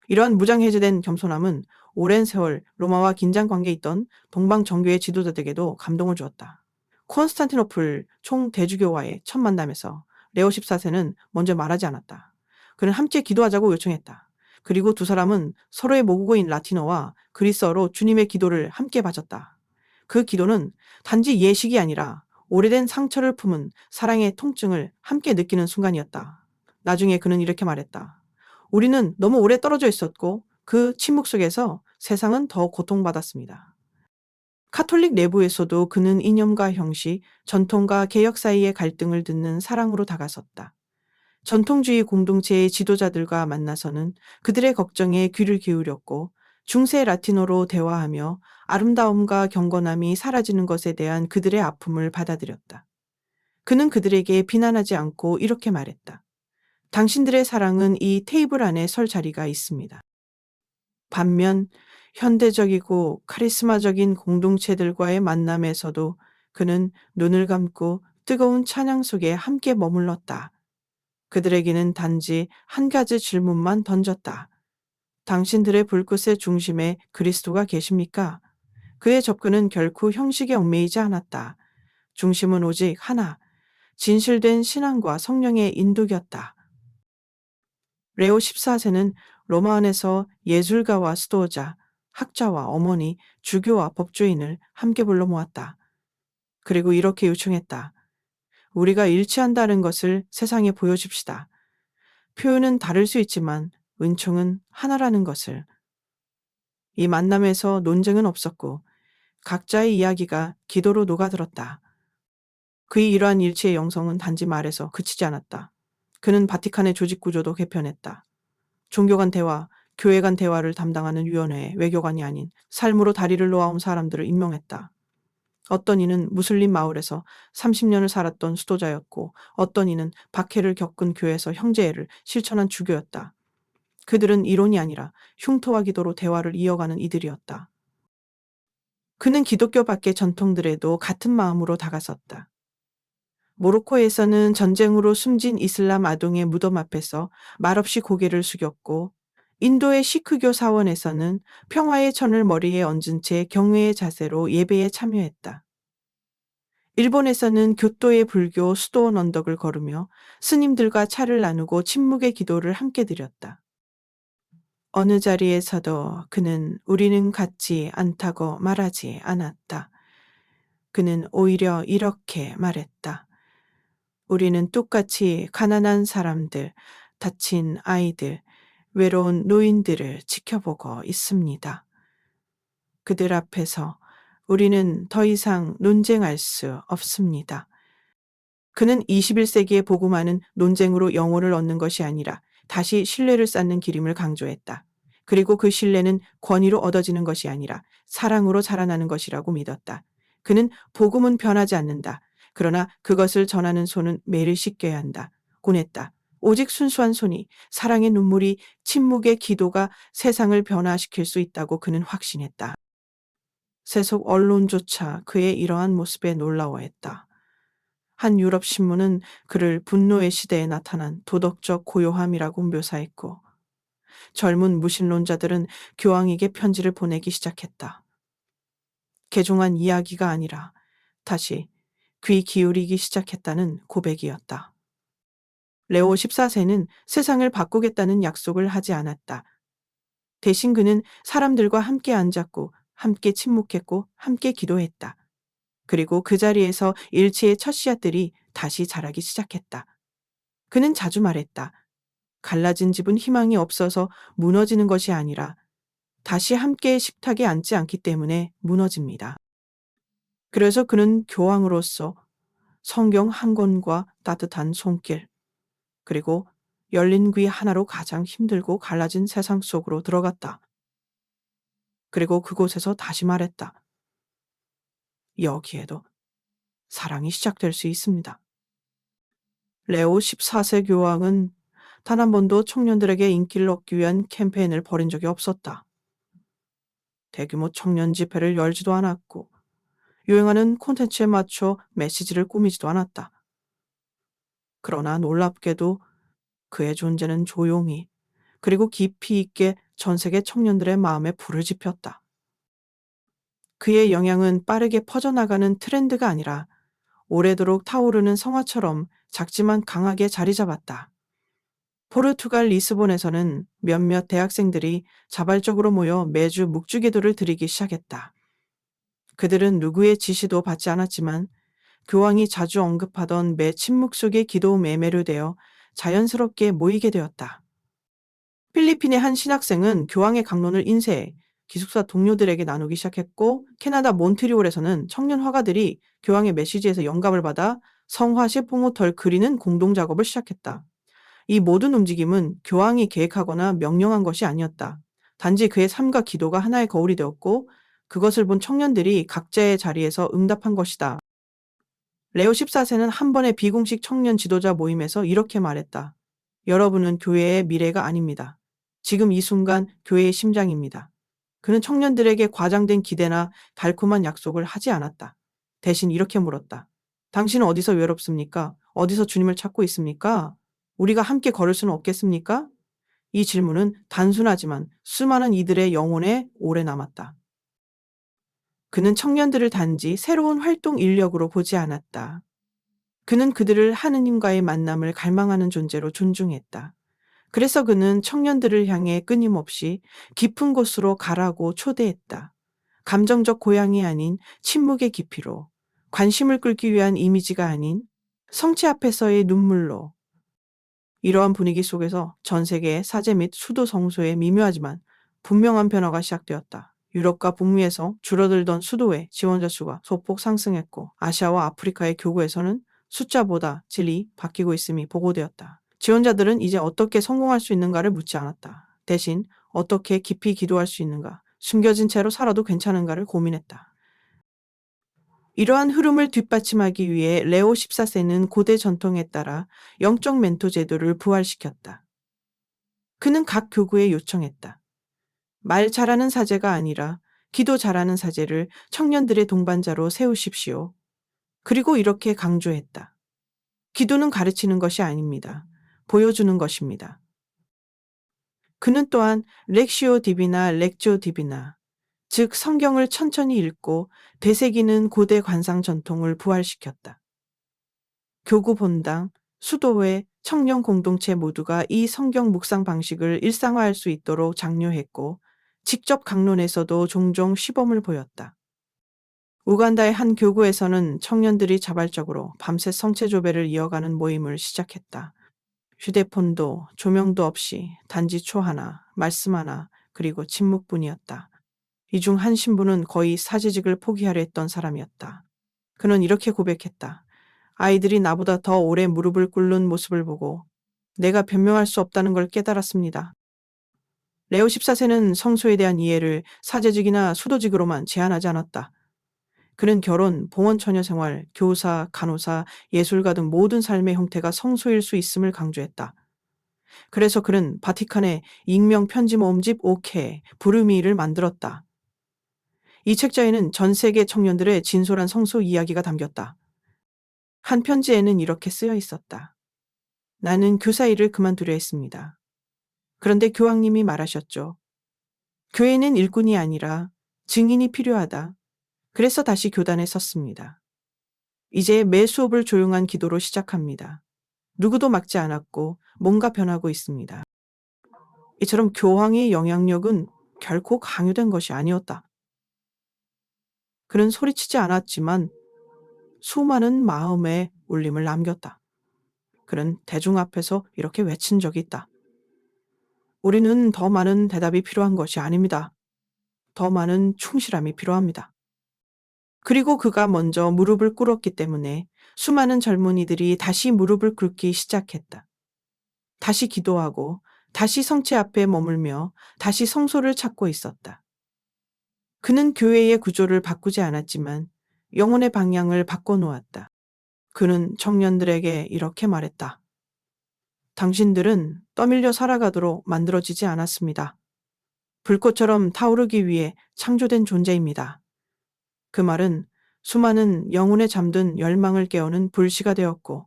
이러한 무장해제된 겸손함은 오랜 세월 로마와 긴장 관계에 있던 동방 정교의 지도자들에게도 감동을 주었다. 콘스탄티노플 총대주교와의 첫 만남에서 레오 14세는 먼저 말하지 않았다. 그는 함께 기도하자고 요청했다. 그리고 두 사람은 서로의 모국어인 라틴어와 그리스어로 주님의 기도를 함께 바쳤다. 그 기도는 단지 예식이 아니라 오래된 상처를 품은 사랑의 통증을 함께 느끼는 순간이었다. 나중에 그는 이렇게 말했다. 우리는 너무 오래 떨어져 있었고 그 침묵 속에서 세상은 더 고통받았습니다. 카톨릭 내부에서도 그는 이념과 형식, 전통과 개혁 사이의 갈등을 듣는 사랑으로 다가섰다. 전통주의 공동체의 지도자들과 만나서는 그들의 걱정에 귀를 기울였고 중세 라틴어로 대화하며 아름다움과 경건함이 사라지는 것에 대한 그들의 아픔을 받아들였다. 그는 그들에게 비난하지 않고 이렇게 말했다. 당신들의 사랑은 이 테이블 안에 설 자리가 있습니다. 반면 현대적이고 카리스마적인 공동체들과의 만남에서도 그는 눈을 감고 뜨거운 찬양 속에 함께 머물렀다. 그들에게는 단지 한 가지 질문만 던졌다. 당신들의 불꽃의 중심에 그리스도가 계십니까? 그의 접근은 결코 형식에 얽매이지 않았다. 중심은 오직 하나, 진실된 신앙과 성령의 인도였다. 레오 14세는 로마 안에서 예술가와 수도자, 학자와 어머니, 주교와 법조인을 함께 불러 모았다. 그리고 이렇게 요청했다. 우리가 일치한다는 것을 세상에 보여줍시다. 표현은 다를 수 있지만 은총은 하나라는 것을. 이 만남에서 논쟁은 없었고 각자의 이야기가 기도로 녹아들었다. 그의 이러한 일치의 영성은 단지 말에서 그치지 않았다. 그는 바티칸의 조직 구조도 개편했다. 종교 간 대화, 교회 간 대화를 담당하는 위원회에 외교관이 아닌 삶으로 다리를 놓아온 사람들을 임명했다. 어떤 이는 무슬림 마을에서 30년을 살았던 수도자였고 어떤 이는 박해를 겪은 교회에서 형제애를 실천한 주교였다. 그들은 이론이 아니라 흉터와 기도로 대화를 이어가는 이들이었다. 그는 기독교 밖의 전통들에도 같은 마음으로 다가섰다. 모로코에서는 전쟁으로 숨진 이슬람 아동의 무덤 앞에서 말없이 고개를 숙였고, 인도의 시크교 사원에서는 평화의 천을 머리에 얹은 채 경외의 자세로 예배에 참여했다. 일본에서는 교토의 불교 수도원 언덕을 걸으며 스님들과 차를 나누고 침묵의 기도를 함께 드렸다. 어느 자리에서도 그는 우리는 같지 않다고 말하지 않았다. 그는 오히려 이렇게 말했다. 우리는 똑같이 가난한 사람들, 다친 아이들, 외로운 노인들을 지켜보고 있습니다. 그들 앞에서 우리는 더 이상 논쟁할 수 없습니다. 그는 21세기에 복음하는 논쟁으로 영혼을 얻는 것이 아니라 다시 신뢰를 쌓는 길임을 강조했다. 그리고 그 신뢰는 권위로 얻어지는 것이 아니라 사랑으로 자라나는 것이라고 믿었다. 그는 복음은 변하지 않는다. 그러나 그것을 전하는 손은 매를 씻겨야 한다. 고냈다. 오직 순수한 손이, 사랑의 눈물이, 침묵의 기도가 세상을 변화시킬 수 있다고 그는 확신했다. 세속 언론조차 그의 이러한 모습에 놀라워했다. 한 유럽 신문은 그를 분노의 시대에 나타난 도덕적 고요함이라고 묘사했고, 젊은 무신론자들은 교황에게 편지를 보내기 시작했다. 개종한 이야기가 아니라 다시 귀 기울이기 시작했다는 고백이었다. 레오 14세는 세상을 바꾸겠다는 약속을 하지 않았다. 대신 그는 사람들과 함께 앉았고, 함께 침묵했고, 함께 기도했다. 그리고 그 자리에서 일치의 첫 씨앗들이 다시 자라기 시작했다. 그는 자주 말했다. 갈라진 집은 희망이 없어서 무너지는 것이 아니라 다시 함께 식탁에 앉지 않기 때문에 무너집니다. 그래서 그는 교황으로서 성경 한 권과 따뜻한 손길, 그리고 열린 귀 하나로 가장 힘들고 갈라진 세상 속으로 들어갔다. 그리고 그곳에서 다시 말했다. 여기에도 사랑이 시작될 수 있습니다. 레오 14세 교황은 단 한 번도 청년들에게 인기를 얻기 위한 캠페인을 벌인 적이 없었다. 대규모 청년 집회를 열지도 않았고 유행하는 콘텐츠에 맞춰 메시지를 꾸미지도 않았다. 그러나 놀랍게도 그의 존재는 조용히 그리고 깊이 있게 전 세계 청년들의 마음에 불을 지폈다. 그의 영향은 빠르게 퍼져나가는 트렌드가 아니라 오래도록 타오르는 성화처럼 작지만 강하게 자리 잡았다. 포르투갈 리스본에서는 몇몇 대학생들이 자발적으로 모여 매주 묵주기도를 드리기 시작했다. 그들은 누구의 지시도 받지 않았지만 교황이 자주 언급하던 매 침묵 속의 기도 매매로 되어 자연스럽게 모이게 되었다. 필리핀의 한 신학생은 교황의 강론을 인쇄해 기숙사 동료들에게 나누기 시작했고, 캐나다 몬트리올에서는 청년 화가들이 교황의 메시지에서 영감을 받아 성화시 봉오털 그리는 공동 작업을 시작했다. 이 모든 움직임은 교황이 계획하거나 명령한 것이 아니었다. 단지 그의 삶과 기도가 하나의 거울이 되었고, 그것을 본 청년들이 각자의 자리에서 응답한 것이다. 레오 14세는 한 번의 비공식 청년 지도자 모임에서 이렇게 말했다. 여러분은 교회의 미래가 아닙니다. 지금 이 순간 교회의 심장입니다. 그는 청년들에게 과장된 기대나 달콤한 약속을 하지 않았다. 대신 이렇게 물었다. 당신은 어디서 외롭습니까? 어디서 주님을 찾고 있습니까? 우리가 함께 걸을 수는 없겠습니까? 이 질문은 단순하지만 수많은 이들의 영혼에 오래 남았다. 그는 청년들을 단지 새로운 활동 인력으로 보지 않았다. 그는 그들을 하느님과의 만남을 갈망하는 존재로 존중했다. 그래서 그는 청년들을 향해 끊임없이 깊은 곳으로 가라고 초대했다. 감정적 고향이 아닌 침묵의 깊이로, 관심을 끌기 위한 이미지가 아닌 성체 앞에서의 눈물로. 이러한 분위기 속에서 전 세계의 사제 및 수도 성소에 미묘하지만 분명한 변화가 시작되었다. 유럽과 북미에서 줄어들던 수도의 지원자 수가 소폭 상승했고 아시아와 아프리카의 교구에서는 숫자보다 질이 바뀌고 있음이 보고되었다. 지원자들은 이제 어떻게 성공할 수 있는가를 묻지 않았다. 대신 어떻게 깊이 기도할 수 있는가, 숨겨진 채로 살아도 괜찮은가를 고민했다. 이러한 흐름을 뒷받침하기 위해 레오 14세는 고대 전통에 따라 영적 멘토 제도를 부활시켰다. 그는 각 교구에 요청했다. 말 잘하는 사제가 아니라 기도 잘하는 사제를 청년들의 동반자로 세우십시오. 그리고 이렇게 강조했다. 기도는 가르치는 것이 아닙니다. 보여주는 것입니다. 그는 또한 렉시오 디비나, 렉조 디비나, 즉 성경을 천천히 읽고 되새기는 고대 관상 전통을 부활시켰다. 교구 본당, 수도회, 청년 공동체 모두가 이 성경 묵상 방식을 일상화할 수 있도록 장려했고 직접 강론에서도 종종 시범을 보였다. 우간다의 한 교구에서는 청년들이 자발적으로 밤새 성체조배를 이어가는 모임을 시작했다. 휴대폰도 조명도 없이 단지 초 하나, 말씀 하나, 그리고 침묵뿐이었다. 이 중 한 신부는 거의 사제직을 포기하려 했던 사람이었다. 그는 이렇게 고백했다. 아이들이 나보다 더 오래 무릎을 꿇는 모습을 보고 내가 변명할 수 없다는 걸 깨달았습니다. 레오 14세는 성소에 대한 이해를 사제직이나 수도직으로만 제한하지 않았다. 그는 결혼, 봉헌 처녀 생활, 교사, 간호사, 예술가 등 모든 삶의 형태가 성소일 수 있음을 강조했다. 그래서 그는 바티칸의 익명 편지 모음집 오케, 부르미를 만들었다. 이 책자에는 전 세계 청년들의 진솔한 성소 이야기가 담겼다. 한 편지에는 이렇게 쓰여 있었다. 나는 교사 일을 그만두려 했습니다. 그런데 교황님이 말하셨죠. 교회는 일꾼이 아니라 증인이 필요하다. 그래서 다시 교단에 섰습니다. 이제 매 수업을 조용한 기도로 시작합니다. 누구도 막지 않았고 뭔가 변하고 있습니다. 이처럼 교황의 영향력은 결코 강요된 것이 아니었다. 그는 소리치지 않았지만 수많은 마음의 울림을 남겼다. 그는 대중 앞에서 이렇게 외친 적이 있다. 우리는 더 많은 대답이 필요한 것이 아닙니다. 더 많은 충실함이 필요합니다. 그리고 그가 먼저 무릎을 꿇었기 때문에 수많은 젊은이들이 다시 무릎을 꿇기 시작했다. 다시 기도하고 다시 성체 앞에 머물며 다시 성소를 찾고 있었다. 그는 교회의 구조를 바꾸지 않았지만 영혼의 방향을 바꿔놓았다. 그는 청년들에게 이렇게 말했다. 당신들은 떠밀려 살아가도록 만들어지지 않았습니다. 불꽃처럼 타오르기 위해 창조된 존재입니다. 그 말은 수많은 영혼에 잠든 열망을 깨우는 불씨가 되었고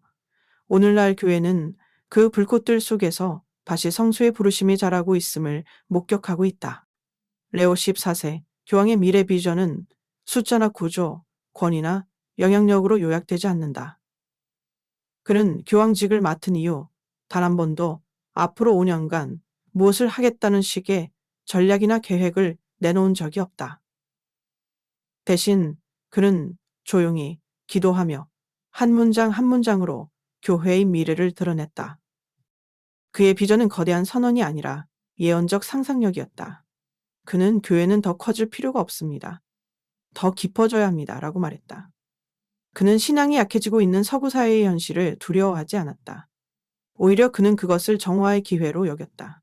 오늘날 교회는 그 불꽃들 속에서 다시 성수의 부르심이 자라고 있음을 목격하고 있다. 레오 14세 교황의 미래 비전은 숫자나 구조, 권위나 영향력으로 요약되지 않는다. 그는 교황직을 맡은 이후 단 한 번도 앞으로 5년간 무엇을 하겠다는 식의 전략이나 계획을 내놓은 적이 없다. 대신 그는 조용히 기도하며 한 문장 한 문장으로 교회의 미래를 드러냈다. 그의 비전은 거대한 선언이 아니라 예언적 상상력이었다. 그는 교회는 더 커질 필요가 없습니다. 더 깊어져야 합니다. 라고 말했다. 그는 신앙이 약해지고 있는 서구 사회의 현실을 두려워하지 않았다. 오히려 그는 그것을 정화의 기회로 여겼다.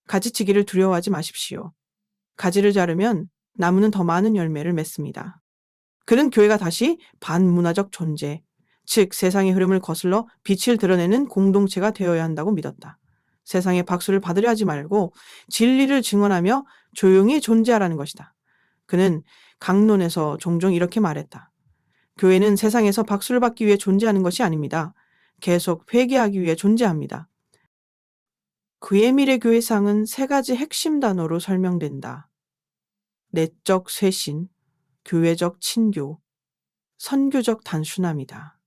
가지치기를 두려워하지 마십시오. 가지를 자르면 나무는 더 많은 열매를 맺습니다. 그는 교회가 다시 반문화적 존재, 즉 세상의 흐름을 거슬러 빛을 드러내는 공동체가 되어야 한다고 믿었다. 세상의 박수를 받으려 하지 말고 진리를 증언하며 조용히 존재하라는 것이다. 그는 강론에서 종종 이렇게 말했다. 교회는 세상에서 박수를 받기 위해 존재하는 것이 아닙니다. 계속 회개하기 위해 존재합니다. 그의 미래 교회상은 3가지 핵심 단어로 설명된다. 내적 쇄신, 교회적 친교, 선교적 단순함이다.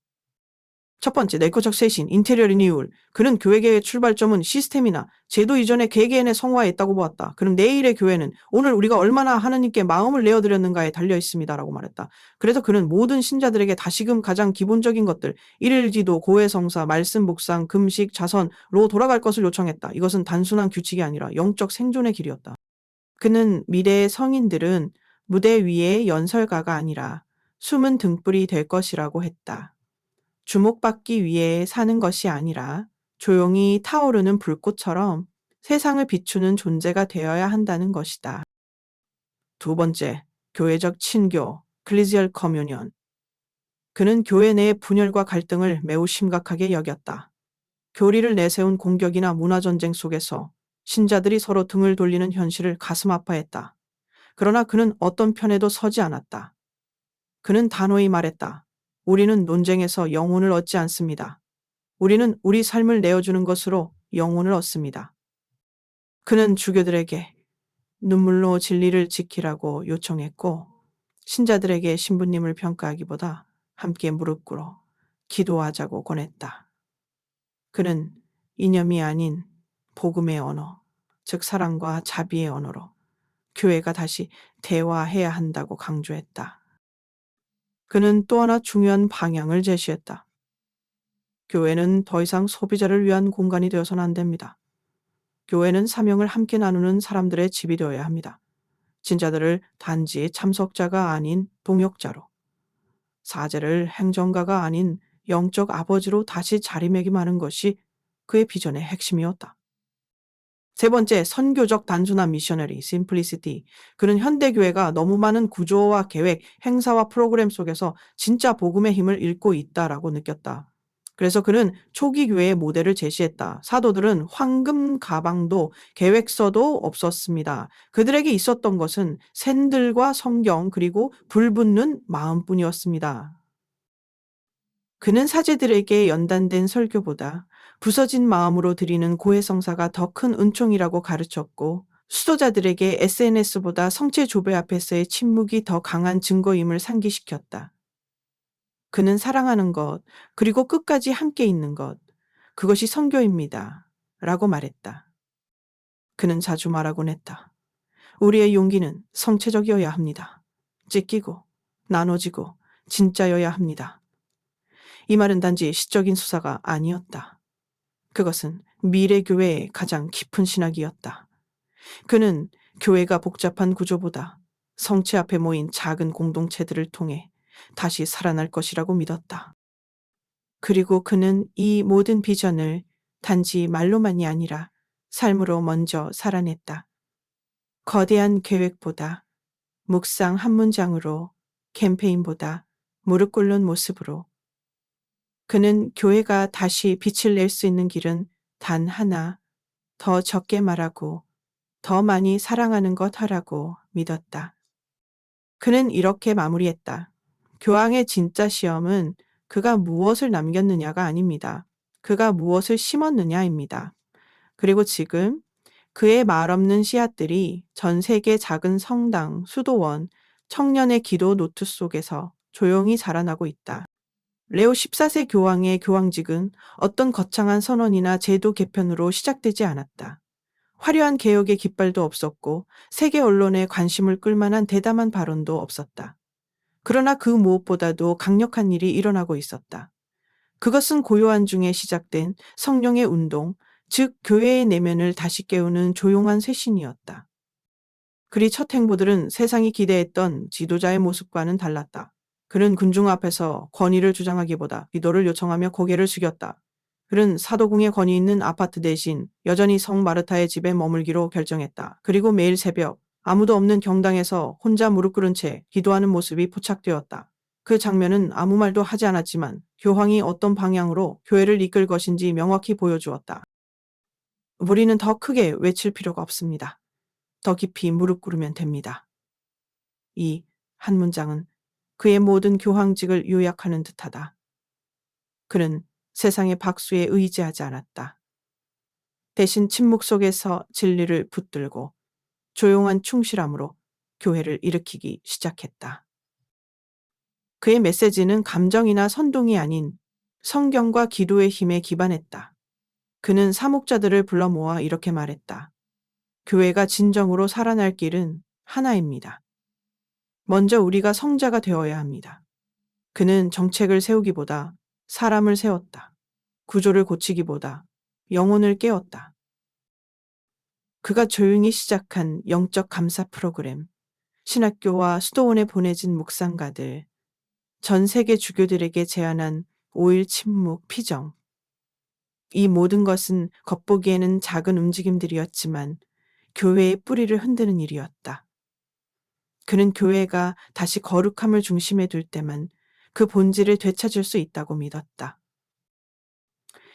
첫 번째, 내꺼적 쇄신, 인테리어 리뉴얼. 그는 교회계의 출발점은 시스템이나 제도 이전의 개개인의 성화에 있다고 보았다. 그는 내일의 교회는 오늘 우리가 얼마나 하나님께 마음을 내어드렸는가에 달려 있습니다라고 말했다. 그래서 그는 모든 신자들에게 다시금 가장 기본적인 것들, 일일기도, 고해성사, 말씀 묵상, 금식, 자선로 돌아갈 것을 요청했다. 이것은 단순한 규칙이 아니라 영적 생존의 길이었다. 그는 미래의 성인들은 무대 위의 연설가가 아니라 숨은 등불이 될 것이라고 했다. 주목받기 위해 사는 것이 아니라 조용히 타오르는 불꽃처럼 세상을 비추는 존재가 되어야 한다는 것이다. 두 번째, 교회적 친교, 클리지얼 커뮤니언. 그는 교회 내의 분열과 갈등을 매우 심각하게 여겼다. 교리를 내세운 공격이나 문화전쟁 속에서 신자들이 서로 등을 돌리는 현실을 가슴 아파했다. 그러나 그는 어떤 편에도 서지 않았다. 그는 단호히 말했다. 우리는 논쟁에서 영혼을 얻지 않습니다. 우리는 우리 삶을 내어주는 것으로 영혼을 얻습니다. 그는 주교들에게 눈물로 진리를 지키라고 요청했고, 신자들에게 신부님을 평가하기보다 함께 무릎 꿇어 기도하자고 권했다. 그는 이념이 아닌 복음의 언어, 즉 사랑과 자비의 언어로 교회가 다시 대화해야 한다고 강조했다. 그는 또 하나 중요한 방향을 제시했다. 교회는 더 이상 소비자를 위한 공간이 되어서는 안 됩니다. 교회는 사명을 함께 나누는 사람들의 집이 되어야 합니다. 신자들을 단지 참석자가 아닌 동역자로, 사제를 행정가가 아닌 영적 아버지로 다시 자리매김하는 것이 그의 비전의 핵심이었다. 세 번째, 선교적 단순한 미셔너리, 심플리시티. 그는 현대교회가 너무 많은 구조와 계획, 행사와 프로그램 속에서 진짜 복음의 힘을 잃고 있다라고 느꼈다. 그래서 그는 초기 교회의 모델을 제시했다. 사도들은 황금 가방도 계획서도 없었습니다. 그들에게 있었던 것은 샌들과 성경 그리고 불붙는 마음뿐이었습니다. 그는 사제들에게 연단된 설교보다 부서진 마음으로 드리는 고해성사가 더 큰 은총이라고 가르쳤고, 수도자들에게 SNS보다 성체 조배 앞에서의 침묵이 더 강한 증거임을 상기시켰다. 그는 사랑하는 것, 그리고 끝까지 함께 있는 것, 그것이 선교입니다. 라고 말했다. 그는 자주 말하곤 했다. 우리의 용기는 성체적이어야 합니다. 찢기고, 나눠지고, 진짜여야 합니다. 이 말은 단지 시적인 수사가 아니었다. 그것은 미래 교회의 가장 깊은 신학이었다. 그는 교회가 복잡한 구조보다 성체 앞에 모인 작은 공동체들을 통해 다시 살아날 것이라고 믿었다. 그리고 그는 이 모든 비전을 단지 말로만이 아니라 삶으로 먼저 살아냈다. 거대한 계획보다 묵상 한 문장으로, 캠페인보다 무릎 꿇는 모습으로, 그는 교회가 다시 빛을 낼 수 있는 길은 단 하나, 더 적게 말하고 더 많이 사랑하는 것 하라고 믿었다. 그는 이렇게 마무리했다. 교황의 진짜 시험은 그가 무엇을 남겼느냐가 아닙니다. 그가 무엇을 심었느냐입니다. 그리고 지금 그의 말 없는 씨앗들이 전 세계 작은 성당, 수도원, 청년의 기도 노트 속에서 조용히 자라나고 있다. 레오 14세 교황의 교황직은 어떤 거창한 선언이나 제도 개편으로 시작되지 않았다. 화려한 개혁의 깃발도 없었고 세계 언론에 관심을 끌 만한 대담한 발언도 없었다. 그러나 그 무엇보다도 강력한 일이 일어나고 있었다. 그것은 고요한 중에 시작된 성령의 운동, 즉 교회의 내면을 다시 깨우는 조용한 쇄신이었다. 그리 첫 행보들은 세상이 기대했던 지도자의 모습과는 달랐다. 그는 군중 앞에서 권위를 주장하기보다 기도를 요청하며 고개를 숙였다. 그는 사도궁에 건의 있는 아파트 대신 여전히 성 마르타의 집에 머물기로 결정했다. 그리고 매일 새벽 아무도 없는 경당에서 혼자 무릎 꿇은 채 기도하는 모습이 포착되었다. 그 장면은 아무 말도 하지 않았지만 교황이 어떤 방향으로 교회를 이끌 것인지 명확히 보여주었다. 우리는 더 크게 외칠 필요가 없습니다. 더 깊이 무릎 꿇으면 됩니다. 이 한 문장은 그의 모든 교황직을 요약하는 듯하다. 그는 세상의 박수에 의지하지 않았다. 대신 침묵 속에서 진리를 붙들고 조용한 충실함으로 교회를 일으키기 시작했다. 그의 메시지는 감정이나 선동이 아닌 성경과 기도의 힘에 기반했다. 그는 사목자들을 불러 모아 이렇게 말했다. 교회가 진정으로 살아날 길은 하나입니다. 먼저 우리가 성자가 되어야 합니다. 그는 정책을 세우기보다 사람을 세웠다. 구조를 고치기보다 영혼을 깨웠다. 그가 조용히 시작한 영적 감사 프로그램, 신학교와 수도원에 보내진 묵상가들, 전 세계 주교들에게 제안한 5일 침묵 피정. 이 모든 것은 겉보기에는 작은 움직임들이었지만 교회의 뿌리를 흔드는 일이었다. 그는 교회가 다시 거룩함을 중심에 둘 때만 그 본질을 되찾을 수 있다고 믿었다.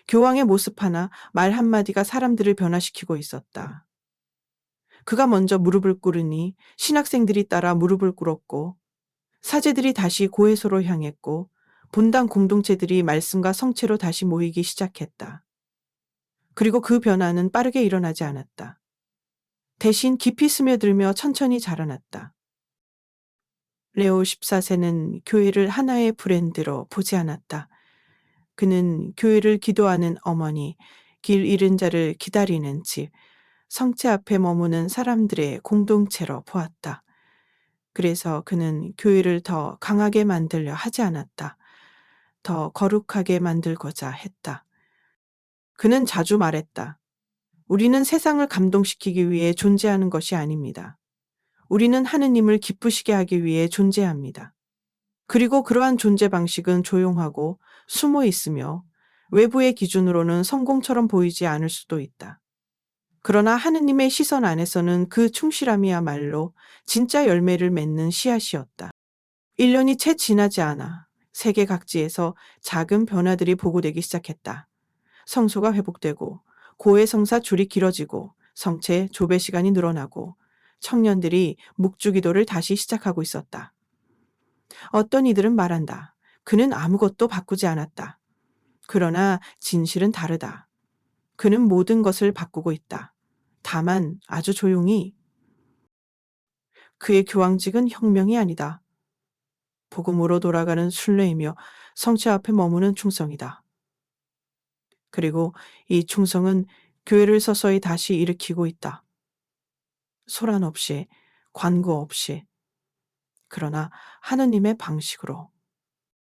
교황의 모습 하나, 말 한마디가 사람들을 변화시키고 있었다. 그가 먼저 무릎을 꿇으니 신학생들이 따라 무릎을 꿇었고, 사제들이 다시 고해소로 향했고, 본당 공동체들이 말씀과 성체로 다시 모이기 시작했다. 그리고 그 변화는 빠르게 일어나지 않았다. 대신 깊이 스며들며 천천히 자라났다. 레오 14세는 교회를 하나의 브랜드로 보지 않았다. 그는 교회를 기도하는 어머니, 길 잃은 자를 기다리는 집, 성체 앞에 머무는 사람들의 공동체로 보았다. 그래서 그는 교회를 더 강하게 만들려 하지 않았다. 더 거룩하게 만들고자 했다. 그는 자주 말했다. 우리는 세상을 감동시키기 위해 존재하는 것이 아닙니다. 우리는 하느님을 기쁘시게 하기 위해 존재합니다. 그리고 그러한 존재 방식은 조용하고 숨어 있으며 외부의 기준으로는 성공처럼 보이지 않을 수도 있다. 그러나 하느님의 시선 안에서는 그 충실함이야말로 진짜 열매를 맺는 씨앗이었다. 1년이 채 지나지 않아 세계 각지에서 작은 변화들이 보고되기 시작했다. 성소가 회복되고 고해 성사 줄이 길어지고 성체 조배 시간이 늘어나고 청년들이 묵주기도를 다시 시작하고 있었다. 어떤 이들은 말한다. 그는 아무것도 바꾸지 않았다. 그러나 진실은 다르다. 그는 모든 것을 바꾸고 있다. 다만 아주 조용히. 그의 교황직은 혁명이 아니다. 복음으로 돌아가는 순례이며 성체 앞에 머무는 충성이다. 그리고 이 충성은 교회를 서서히 다시 일으키고 있다. 소란 없이, 관고 없이, 그러나 하느님의 방식으로.